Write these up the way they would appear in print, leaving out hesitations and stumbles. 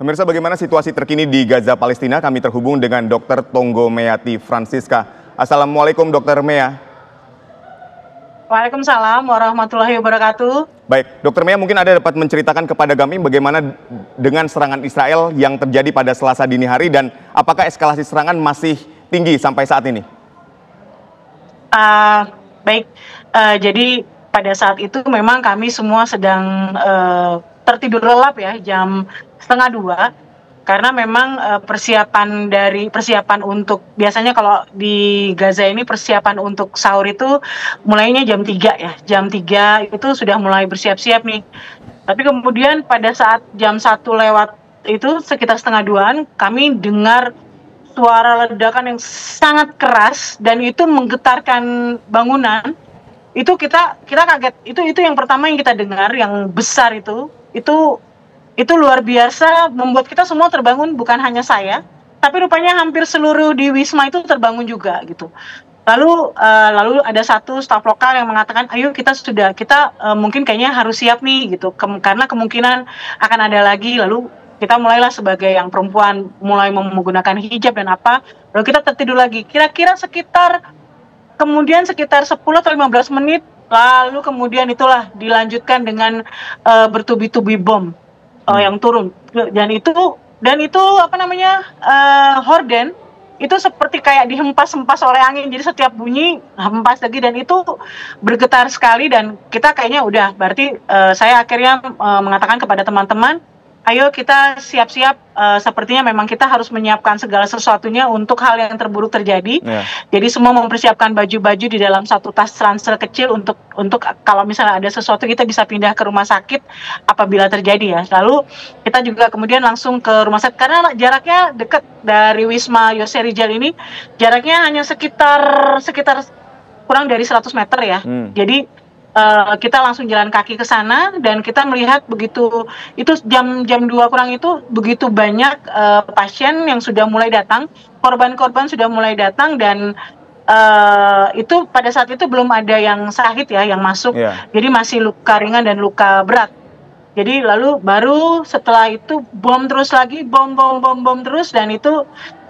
Pemirsa, bagaimana situasi terkini di Gaza, Palestina? Kami terhubung dengan Dr. Tonggo Meati Francisca. Assalamualaikum, Dr. Mea. Waalaikumsalam warahmatullahi wabarakatuh. Baik, Dr. Mea, mungkin Anda dapat menceritakan kepada kami bagaimana dengan serangan Israel yang terjadi pada Selasa dini hari dan apakah eskalasi serangan masih tinggi sampai saat ini? Baik, jadi pada saat itu memang kami semua sedang tertidur lelap ya, jam 1:30, karena memang persiapan untuk biasanya kalau di Gaza ini persiapan untuk sahur itu mulainya jam 3 ya, jam 3 itu sudah mulai bersiap-siap nih. Tapi kemudian pada saat jam 1 lewat itu sekitar 1:30-an kami dengar suara ledakan yang sangat keras dan itu menggetarkan bangunan. Itu kita kaget. Itu yang pertama yang kita dengar, yang besar itu luar biasa, membuat kita semua terbangun, bukan hanya saya, tapi rupanya hampir seluruh di Wisma itu terbangun juga gitu. Lalu ada satu staf lokal yang mengatakan, ayo kita mungkin kayaknya harus siap nih gitu, karena kemungkinan akan ada lagi. Lalu kita mulailah sebagai yang perempuan mulai menggunakan hijab dan apa. Lalu kita tertidur lagi. Kira-kira kemudian sekitar 10 atau 15 menit, lalu kemudian itulah dilanjutkan dengan bertubi-tubi bom yang turun. Dan itu apa namanya, horden, itu seperti kayak dihempas-hempas oleh angin. Jadi setiap bunyi hempas lagi dan itu bergetar sekali dan kita kayaknya udah, berarti saya akhirnya mengatakan kepada teman-teman, ayo kita siap-siap, sepertinya memang kita harus menyiapkan segala sesuatunya untuk hal yang terburuk terjadi. Jadi semua mempersiapkan baju-baju di dalam satu tas ransel kecil untuk kalau misalnya ada sesuatu kita bisa pindah ke rumah sakit apabila terjadi ya. Lalu kita juga kemudian langsung ke rumah sakit karena jaraknya dekat dari Wisma Yose Rijal ini, jaraknya hanya sekitar kurang dari 100 meter ya. Jadi kita langsung jalan kaki ke sana dan kita melihat begitu itu jam 2 kurang itu begitu banyak pasien yang sudah mulai datang, korban-korban sudah mulai datang dan itu pada saat itu belum ada yang sakit ya yang masuk. Jadi masih luka ringan dan luka berat. Jadi lalu baru setelah itu bom terus lagi, bom terus, dan itu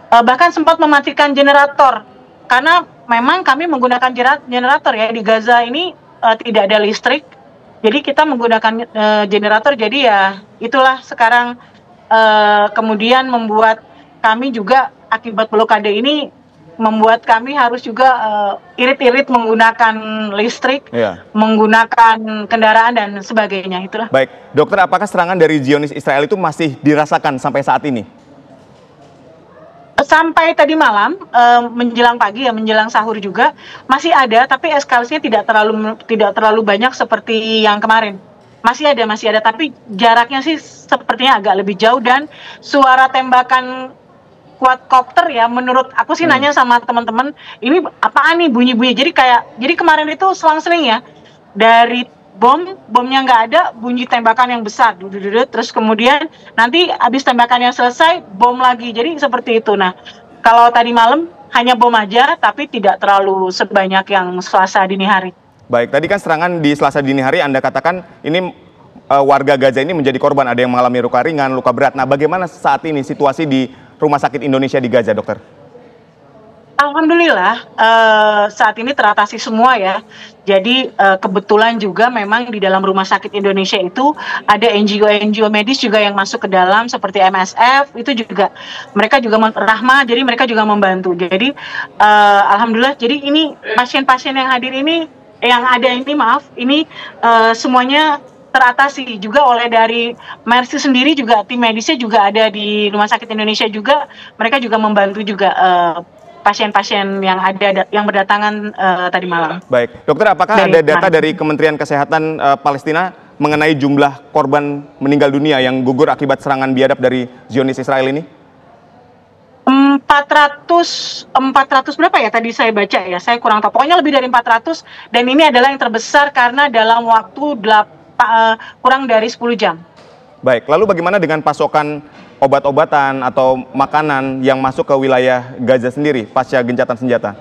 bahkan sempat mematikan generator karena memang kami menggunakan generator ya di Gaza ini. Tidak ada listrik, jadi kita menggunakan generator. Jadi ya itulah sekarang kemudian membuat kami juga akibat blokade ini membuat kami harus juga irit-irit menggunakan listrik, menggunakan kendaraan dan sebagainya. Itulah. Baik, dokter, apakah serangan dari Zionis Israel itu masih dirasakan sampai saat ini? Sampai tadi malam, menjelang pagi ya, menjelang sahur juga masih ada, tapi eskalasinya tidak terlalu banyak seperti yang kemarin. Masih ada, tapi jaraknya sih sepertinya agak lebih jauh dan suara tembakan quadcopter ya, menurut aku sih nanya sama teman-teman, ini apaan nih bunyi-bunyi? Jadi kemarin itu selang-seling ya, dari bomnya nggak ada, bunyi tembakan yang besar, terus kemudian nanti habis tembakan yang selesai, bom lagi. Jadi seperti itu. Nah, kalau tadi malam hanya bom aja, tapi tidak terlalu sebanyak yang Selasa dini hari. Baik, tadi kan serangan di Selasa dini hari Anda katakan ini warga Gaza ini menjadi korban, ada yang mengalami luka ringan, luka berat. Nah, bagaimana saat ini situasi di Rumah Sakit Indonesia di Gaza, dokter? Alhamdulillah saat ini teratasi semua ya. Jadi kebetulan juga memang di dalam Rumah Sakit Indonesia itu ada NGO medis juga yang masuk ke dalam seperti MSF, itu juga mereka juga Rahma, jadi mereka juga membantu. Jadi alhamdulillah, jadi ini pasien-pasien yang hadir ini, ini semuanya teratasi juga oleh dari Mercy sendiri, juga tim medisnya juga ada di Rumah Sakit Indonesia juga, mereka juga membantu juga pasien-pasien yang berdatangan tadi malam. Baik, dokter, apakah ada data dari Kementerian Kesehatan Palestina mengenai jumlah korban meninggal dunia yang gugur akibat serangan biadab dari Zionis Israel ini? 400 berapa ya tadi saya baca ya, saya kurang tahu. Pokoknya lebih dari 400 dan ini adalah yang terbesar karena dalam waktu kurang dari 10 jam. Baik, lalu bagaimana dengan pasokan obat-obatan atau makanan yang masuk ke wilayah Gaza sendiri pasca gencatan senjata?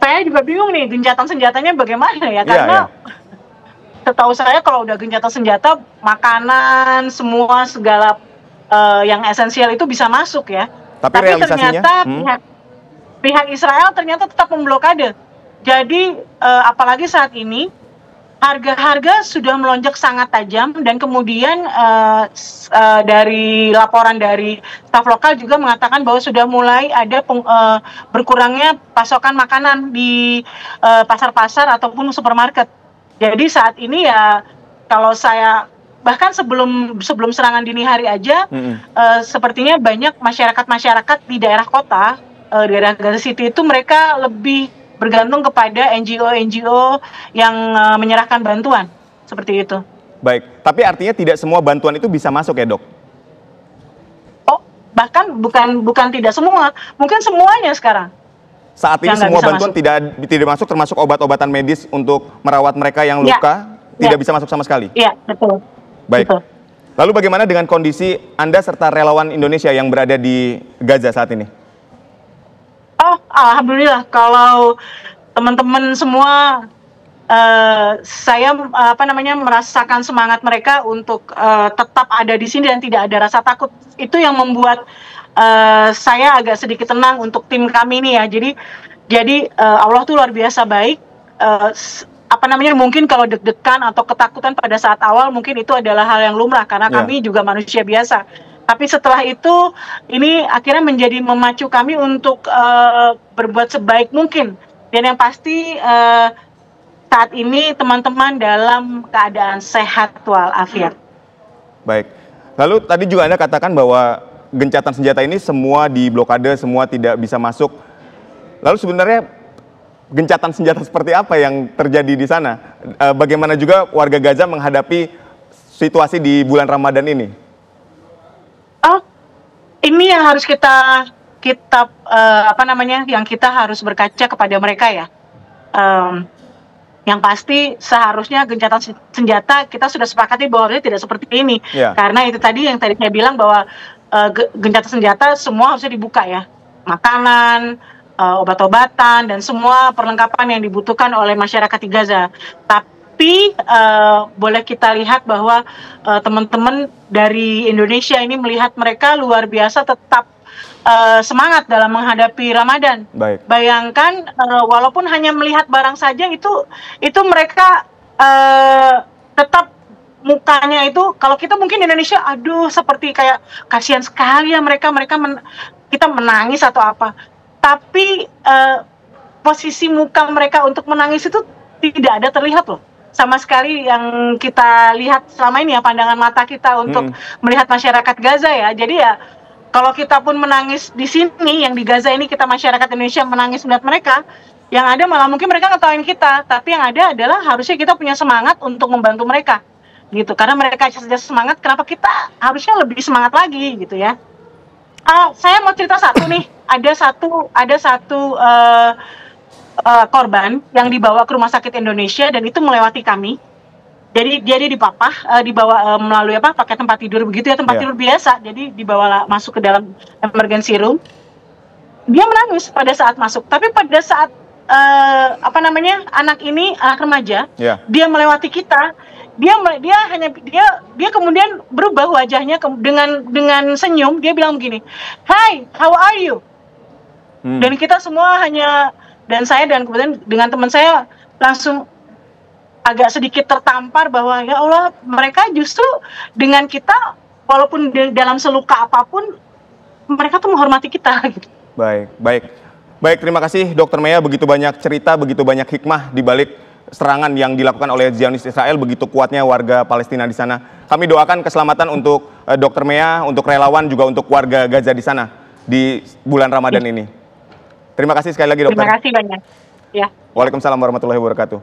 Saya juga bingung nih, gencatan senjatanya bagaimana ya, karena setahu saya kalau udah gencatan senjata, makanan, semua segala yang esensial itu bisa masuk ya. Tapi Tapi realisasinya, ternyata pihak Israel ternyata tetap memblokade. Jadi apalagi saat ini harga-harga sudah melonjak sangat tajam, dan kemudian dari laporan dari staf lokal juga mengatakan bahwa sudah mulai ada berkurangnya pasokan makanan di pasar-pasar ataupun supermarket. Jadi saat ini ya, kalau saya bahkan sebelum serangan dini hari aja, sepertinya banyak masyarakat di daerah kota, daerah Gaza City itu mereka lebih bergantung kepada NGO yang menyerahkan bantuan, seperti itu. baik. Tapi artinya tidak semua bantuan itu bisa masuk ya, Dok? Oh, bahkan bukan tidak semua, mungkin semuanya sekarang. Saat ini Yang nggak semua bisa bantuan masuk. tidak masuk, termasuk obat-obatan medis untuk merawat mereka yang luka, tidak bisa masuk sama sekali? Iya, betul. Baik. Betul. Lalu bagaimana dengan kondisi Anda serta relawan Indonesia yang berada di Gaza saat ini? Oh, alhamdulillah kalau teman-teman semua, saya merasakan semangat mereka untuk tetap ada di sini dan tidak ada rasa takut. Itu yang membuat saya agak sedikit tenang untuk tim kami ini ya. Jadi Allah tuh luar biasa baik. Mungkin kalau deg-degan atau ketakutan pada saat awal mungkin itu adalah hal yang lumrah karena kami juga manusia biasa. Tapi setelah itu, ini akhirnya menjadi memacu kami untuk berbuat sebaik mungkin. Dan yang pasti saat ini teman-teman dalam keadaan sehat walafiat. Baik. Lalu tadi juga Anda katakan bahwa gencatan senjata ini semua diblokade, semua tidak bisa masuk. Lalu sebenarnya gencatan senjata seperti apa yang terjadi di sana? Bagaimana juga warga Gaza menghadapi situasi di bulan Ramadan ini? Oh, ini yang harus yang kita harus berkaca kepada mereka ya. Yang pasti seharusnya gencatan senjata kita sudah sepakati bahwa tidak seperti ini. Karena itu tadi yang tadi saya bilang bahwa gencatan senjata semua harusnya dibuka ya. Makanan, obat-obatan, dan semua perlengkapan yang dibutuhkan oleh masyarakat di Gaza. Tapi boleh kita lihat bahwa teman-teman dari Indonesia ini melihat mereka luar biasa tetap semangat dalam menghadapi Ramadan. Baik. Bayangkan walaupun hanya melihat barang saja itu mereka tetap mukanya itu, kalau kita mungkin di Indonesia aduh seperti kayak kasihan sekali ya kita menangis atau apa. Tapi posisi muka mereka untuk menangis itu tidak ada terlihat loh. Sama sekali yang kita lihat selama ini ya, pandangan mata kita untuk melihat masyarakat Gaza ya. Jadi ya kalau kita pun menangis di sini, yang di Gaza ini kita masyarakat Indonesia menangis melihat mereka, yang ada malah mungkin mereka ngetawain kita. Tapi yang ada adalah harusnya kita punya semangat untuk membantu mereka gitu. Karena mereka saja semangat, kenapa kita harusnya lebih semangat lagi gitu ya. Saya mau cerita satu nih. Ada satu korban yang dibawa ke Rumah Sakit Indonesia dan itu melewati kami. Jadi dia dibawa melalui pakai tempat tidur begitu ya, tempat tidur biasa. Jadi dibawa masuk ke dalam emergency room. Dia menangis pada saat masuk. Tapi pada saat anak remaja, dia melewati kita, dia kemudian berubah wajahnya dengan senyum. Dia bilang begini, "Hi, how are you?" Dan kita semua dan saya dan kemudian dengan teman saya langsung agak sedikit tertampar bahwa ya Allah, mereka justru dengan kita walaupun dalam seluka apapun mereka tuh menghormati kita gitu. Baik, terima kasih Dr. Mea, begitu banyak cerita, begitu banyak hikmah di balik serangan yang dilakukan oleh Zionis Israel, begitu kuatnya warga Palestina di sana. Kami doakan keselamatan untuk Dr. Mea, untuk relawan, juga untuk warga Gaza di sana di bulan Ramadan ini. Terima kasih sekali lagi, Dokter. Terima kasih banyak. Ya. Waalaikumsalam warahmatullahi wabarakatuh.